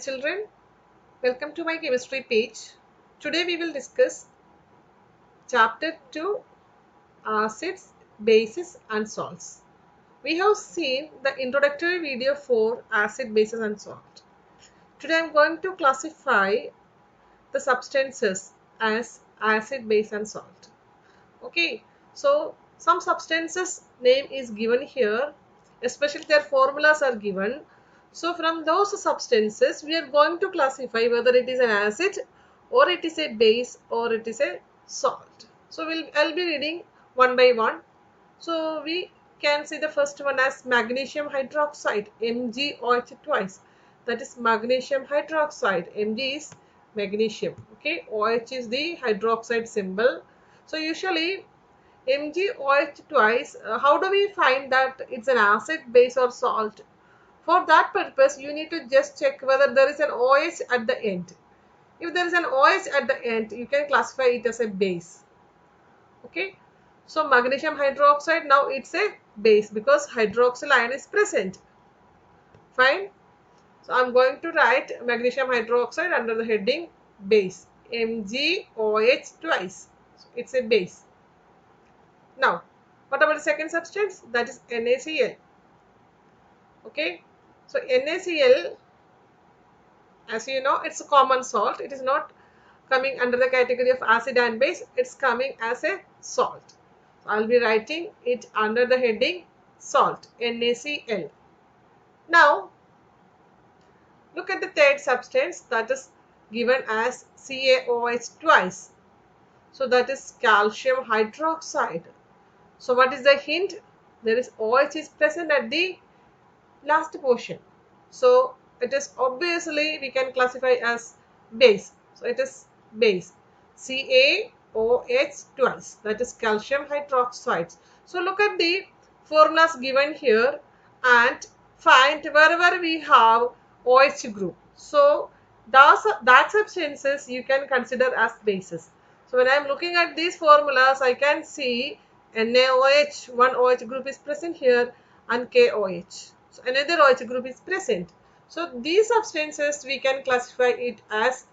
children, welcome to my chemistry page. Today we will discuss chapter 2, acids, bases and salts. We have seen the introductory video for acid, bases and salt. Today I am going to classify the substances as acid, base and salt. Okay, so some substances name is given here, especially their formulas are given. So from those substances we are going to classify whether it is an acid or it is a base or it is a salt. So I'll be reading one by one. So we can see the first one as magnesium hydroxide, MgOH twice. That is magnesium hydroxide. Mg is magnesium. Okay, OH is the hydroxide symbol. So usually MgOH twice, how do we find that it's an acid, base or salt? For that purpose, you need to just check whether there is an OH at the end. If there is an OH at the end, you can classify it as a base. Okay. So magnesium hydroxide, now it's a base because hydroxyl ion is present. Fine. So I'm going to write magnesium hydroxide under the heading base. MgOH twice. So it's a base. Now, what about the second substance? That is NaCl. Okay. So NaCl, as you know, it's a common salt. It is not coming under the category of acid and base. It's coming as a salt. So I'll be writing it under the heading salt, NaCl. Now, look at the third substance that is given as CaOH twice. So that is calcium hydroxide. So what is the hint? There is OH is present at the last portion. So it is obviously we can classify as base. So it is base. CaOH twice. That is calcium hydroxide. So look at the formulas given here and find wherever we have OH group. So that substances you can consider as bases. So when I am looking at these formulas, I can see NaOH, one OH group is present here and KOH. So another OH group is present. So these substances we can classify it as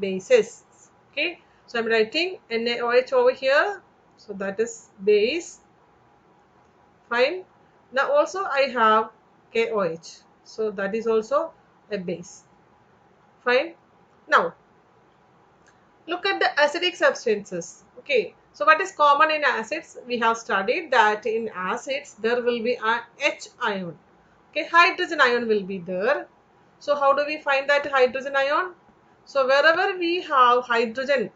bases. Okay. So I'm writing NaOH over here. So that is base. Fine. Now also I have KOH. So that is also a base. Fine. Now look at the acidic substances. Okay. So what is common in acids? We have studied that in acids there will be an H ion. Okay, hydrogen ion will be there. So how do we find that hydrogen ion? So wherever we have hydrogen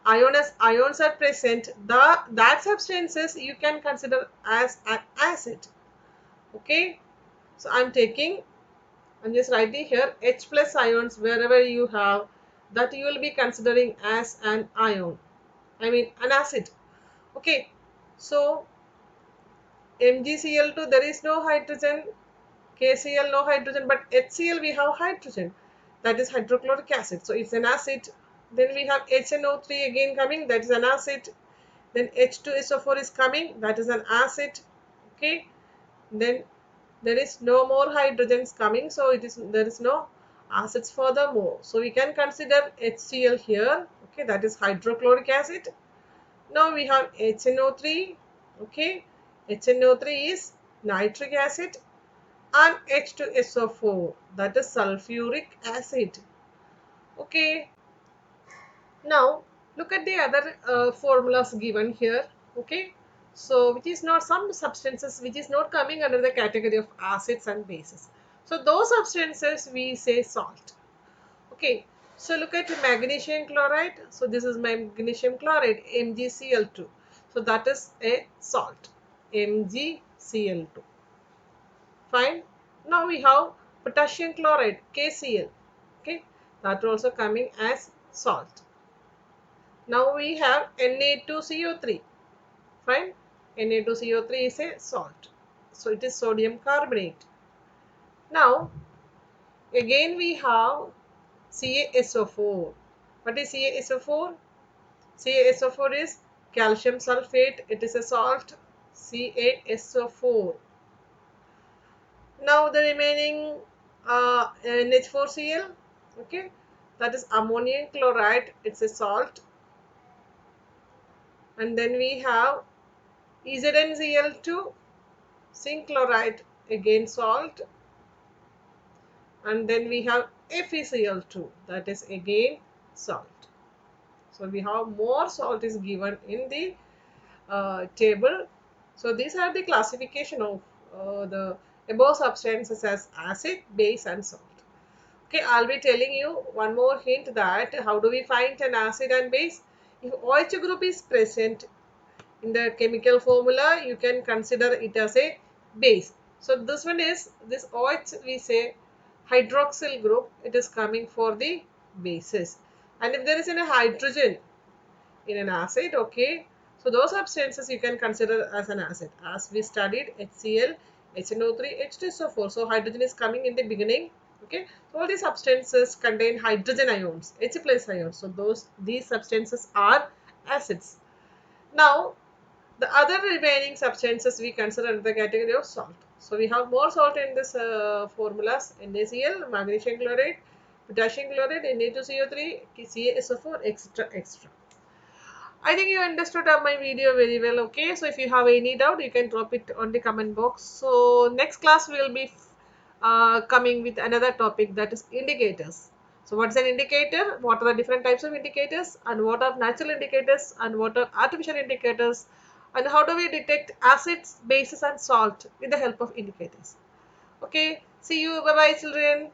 ions are present, that substances you can consider as an acid. Okay, so I'm just writing here H plus ions wherever you have, that you will be considering as an ion. I mean an acid. Okay, so MgCl2 there is no hydrogen, KCl no hydrogen, but HCl we have hydrogen, that is hydrochloric acid, so it's an acid. Then we have HNO3 again coming, that is an acid. Then H2SO4 is coming, that is an acid. Okay, then there is no more hydrogens coming, so there is no acids furthermore. So we can consider HCl here. Okay, that is hydrochloric acid. Now we have HNO3. Okay, HNO3 is nitric acid, and H2SO4, that is sulfuric acid. Okay, now look at the other formulas given here. Okay, so which is not some substances which is not coming under the category of acids and bases. So those substances we say salt. Okay, so look at magnesium chloride. So this is magnesium chloride, MgCl2. So that is a salt, MgCl2. Fine. Now we have potassium chloride, KCl. Okay, that also coming as salt. Now we have Na2CO3. Fine. Na2CO3 is a salt. So it is sodium carbonate. Now again we have CaSO4. What is CaSO4? CaSO4 is calcium sulfate. It is a salt, CaSO4. Now the remaining NH4Cl. Okay, that is ammonium chloride, it's a salt. And then we have ZnCl2, zinc chloride, again salt. And then we have FeCl2, that is again salt. So we have more salt is given in the table. So these are the classification of the above substances as acid, base and salt. Okay, I'll be telling you one more hint that how do we find an acid and base. If OH group is present in the chemical formula, you can consider it as a base. So this one is this OH, we say hydroxyl group, it is coming for the bases. And if there is any hydrogen in an acid, okay, so those substances you can consider as an acid. As we studied HCl, HNO3, H2SO4, so hydrogen is coming in the beginning. Okay, so all these substances contain hydrogen ions, H plus ions, so these substances are acids. Now the other remaining substances we consider under the category of salt. So we have more salt in this formulas: NaCl, magnesium chloride, potassium chloride, Na2CO3, CaSO4, etc. etc. I think you understood my video very well. Okay, so if you have any doubt, you can drop it on the comment box. So next class we will be coming with another topic, that is indicators. So what is an indicator? What are the different types of indicators, and what are natural indicators, and what are artificial indicators, and how do we detect acids, bases and salt with the help of indicators. Okay, see you. Bye bye children.